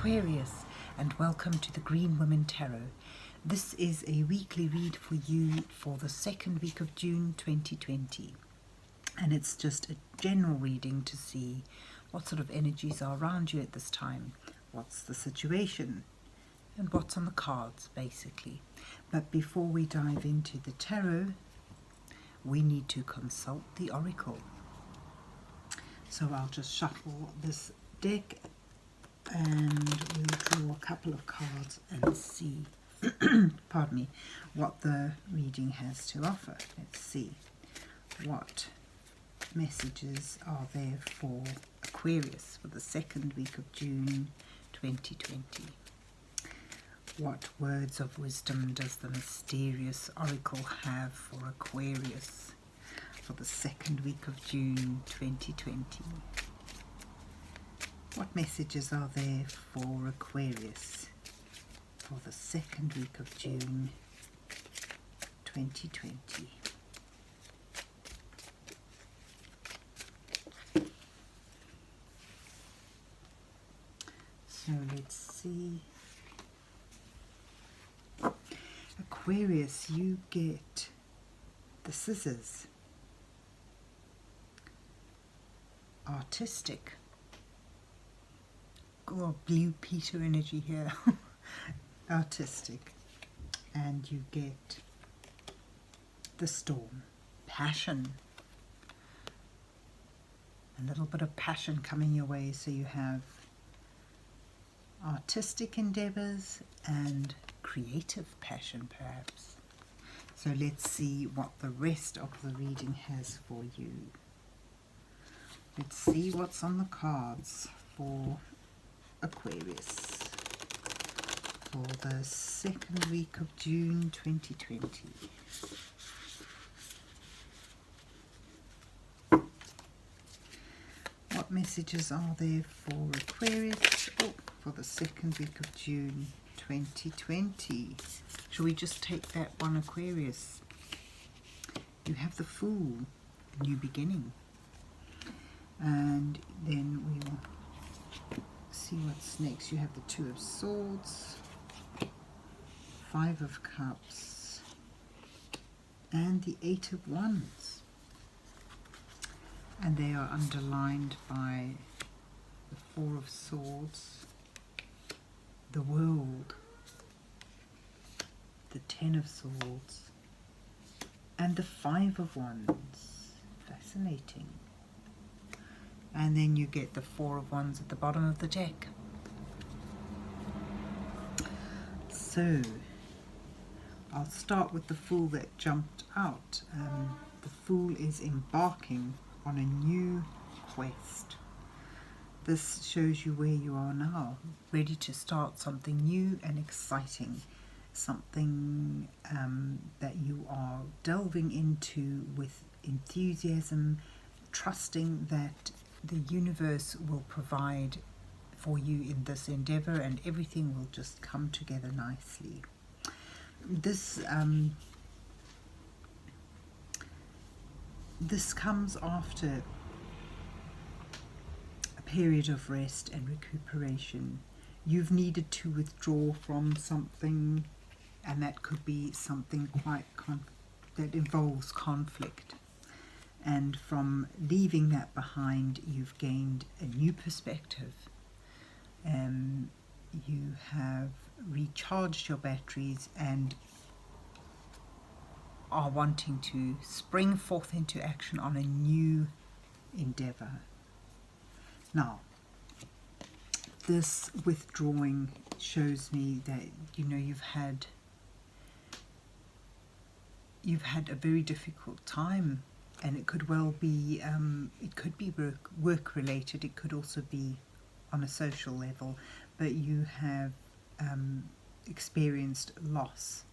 Aquarius, and welcome to the Green Women Tarot. This is a weekly read for you for the second week of June 2020, and it's just a general reading to see what sort of energies are around you at this time, what's the situation, and what's on the cards basically. But before we dive into the tarot, we need to consult the oracle. So I'll just shuffle this deck and we'll draw a couple of cards and see pardon me, what the reading has to offer. Let's see what messages are there for Aquarius for the second week of June 2020. What words of wisdom does the mysterious oracle have for Aquarius for the second week of June 2020? What messages are there for Aquarius for the second week of June 2020? So let's see. Aquarius, you get the scissors. Artistic. Oh, blue Peter energy here. Artistic. And you get the storm. Passion. A little bit of passion coming your way. So you have artistic endeavors and creative passion perhaps. So let's see what the rest of the reading has for you. Let's see what's on the cards for Aquarius for the second week of June 2020. What messages are there for Aquarius for the second week of June 2020? Shall we just take that one, Aquarius? You have the Fool, new beginning. And then we will see what's next. You have the Two of Swords, Five of Cups, and the Eight of Wands. And they are underlined by the Four of Swords, the World, the Ten of Swords, and the Five of Wands. Fascinating. And then you get the Four of Wands at the bottom of the deck. So I'll start with the Fool that jumped out. The Fool is embarking on a new quest. This shows you where you are now, ready to start something new and exciting, something that you are delving into with enthusiasm, trusting that the universe will provide for you in this endeavor and everything will just come together nicely. This comes after a period of rest and recuperation. You've needed to withdraw from something, and that could be something quite that involves conflict. And from leaving that behind, you've gained a new perspective. You have recharged your batteries and are wanting to spring forth into action on a new endeavor. Now, this withdrawing shows me that you've had a very difficult time, and it could well be work related. It could also be on a social level, but you have experienced loss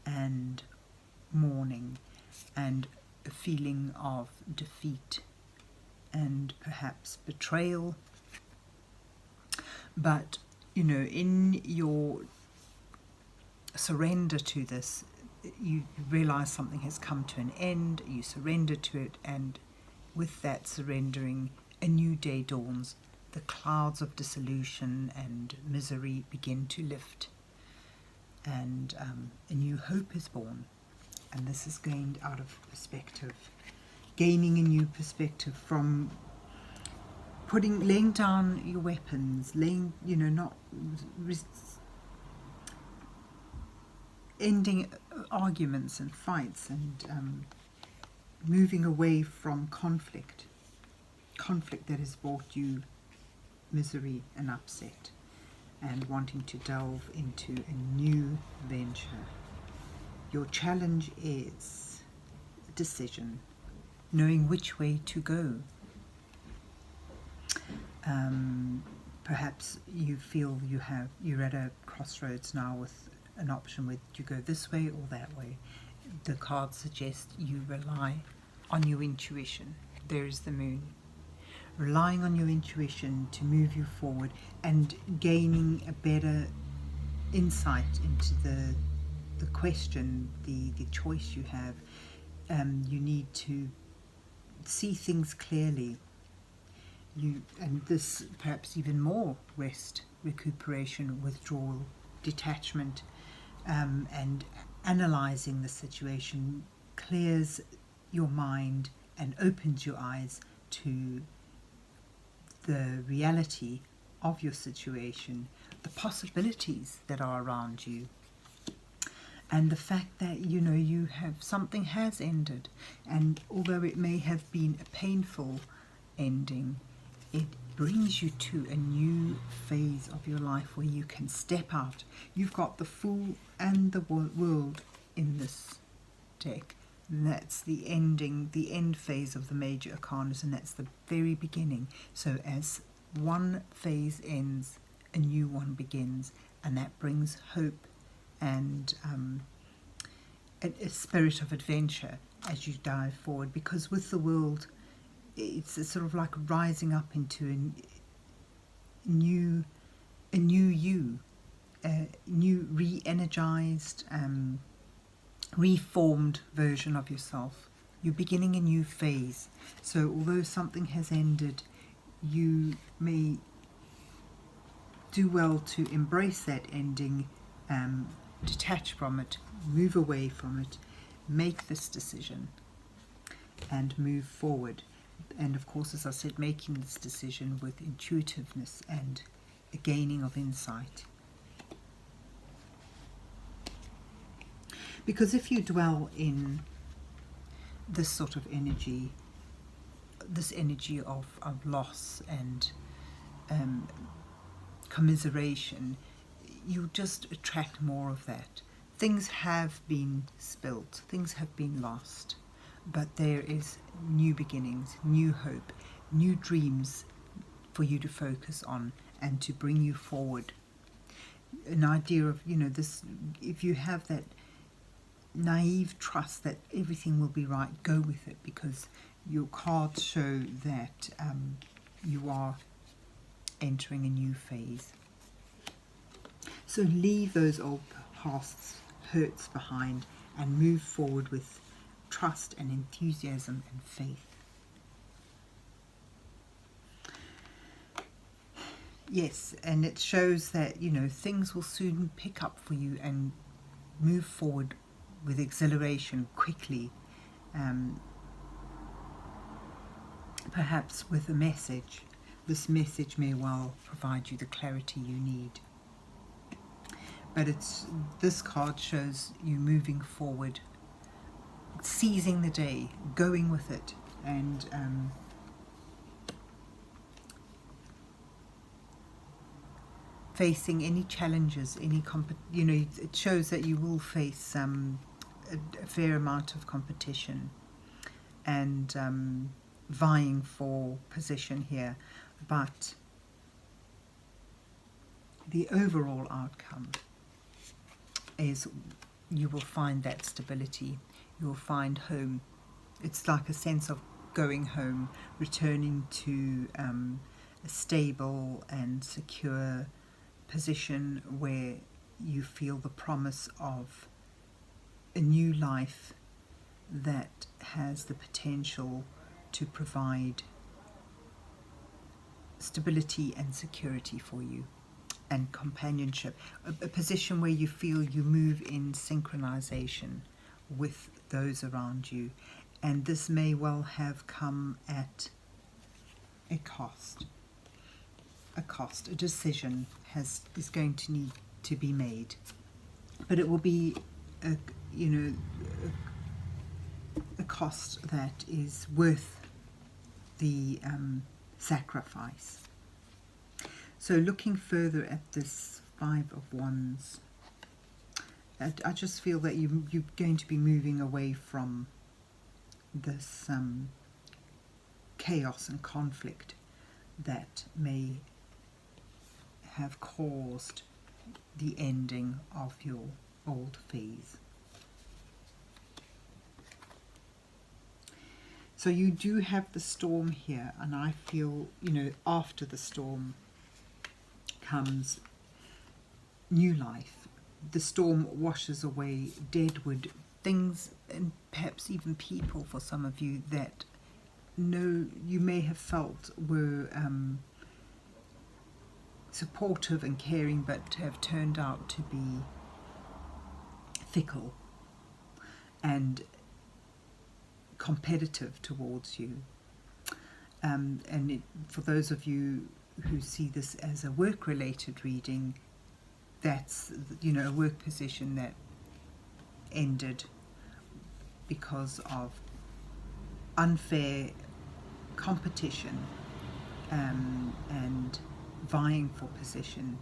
and mourning and a feeling of defeat and perhaps betrayal. But in your surrender to this, you realize something has come to an end, you surrender to it, and with that surrendering, a new day dawns, the clouds of dissolution and misery begin to lift, and a new hope is born. And this is gained out of perspective, gaining a new perspective from laying down your weapons, ending arguments and fights, and moving away from conflict that has brought you misery and upset, and wanting to delve into a new venture. Your challenge is a decision, knowing which way to go. Perhaps you feel you're at a crossroads now with an option whether you go this way or that way. The cards suggest you rely on your intuition. There is the moon. Relying on your intuition to move you forward and gaining a better insight into the question, the choice you have. You need to see things clearly. And this perhaps even more rest, recuperation, withdrawal, detachment, and analysing the situation clears your mind and opens your eyes to the reality of your situation, the possibilities that are around you, and the fact that you have something has ended, and although it may have been a painful ending, it brings you to a new phase of your life where you can step out. You've got the Fool and the World in this deck. And that's the end phase of the major arcanas, and that's the very beginning. So as one phase ends, a new one begins, and that brings hope and a spirit of adventure as you dive forward. Because with the World, it's sort of like rising up into a new you, a new re-energized, reformed version of yourself. You're beginning a new phase. So although something has ended, you may do well to embrace that ending, detach from it, move away from it, make this decision and move forward. And of course, as I said, making this decision with intuitiveness and a gaining of insight. Because if you dwell in this sort of energy, this energy of loss and commiseration, you just attract more of that. Things have been spilt, things have been lost, but there is new beginnings, new hope, new dreams for you to focus on and to bring you forward. An idea of, this, if you have that naive trust that everything will be right, go with it, because your cards show that you are entering a new phase. So leave those old past hurts behind and move forward with trust and enthusiasm and faith. Yes, and it shows that, things will soon pick up for you and move forward with exhilaration quickly, perhaps with a message. This message may well provide you the clarity you need. But this card shows you moving forward, seizing the day, going with it, and facing any challenges, it shows that you will face a fair amount of competition and vying for position here, but the overall outcome is you will find that stability, you'll find home. It's like a sense of going home, returning to a stable and secure position where you feel the promise of a new life that has the potential to provide stability and security for you, and companionship, a position where you feel you move in synchronization with those around you. And this may well have come at a cost. A decision is going to need to be made, but it will be a cost that is worth the sacrifice. So looking further at this Five of Wands, I just feel that you're going to be moving away from this chaos and conflict that may have caused the ending of your old phase. So you do have the storm here, and I feel, after the storm comes new life. The storm washes away deadwood, things, and perhaps even people for some of you that you may have felt were supportive and caring, but have turned out to be fickle and competitive towards you. For those of you who see this as a work-related reading, that's a work position that ended because of unfair competition and vying for position,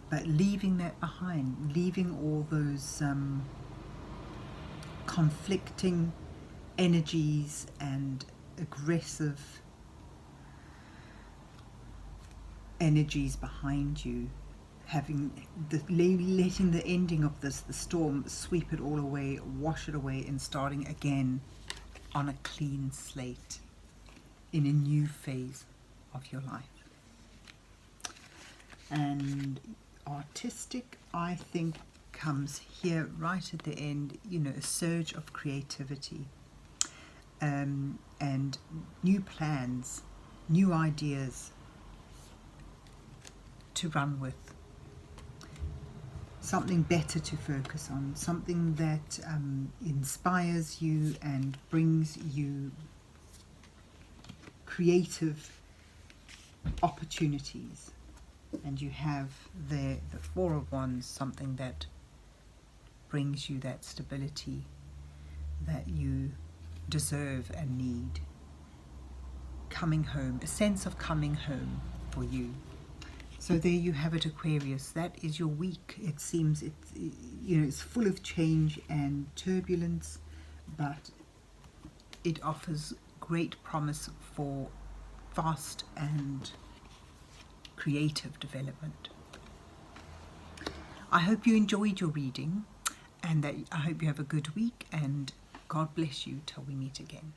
but leaving that behind, leaving all those conflicting energies and aggressive energies behind you, letting the ending of the storm sweep it all away, wash it away, and starting again on a clean slate in a new phase of your life. And artistic, I think, comes here right at the end, a surge of creativity and new plans, new ideas to run with, something better to focus on, something that inspires you and brings you creative opportunities. And you have there the Four of Wands, something that brings you that stability that you deserve and need. Coming home, a sense of coming home for you. So there you have it, Aquarius. That is your week. It seems it's full of change and turbulence, but it offers great promise for fast and creative development. I hope you enjoyed your reading, and that I hope you have a good week, and God bless you till we meet again.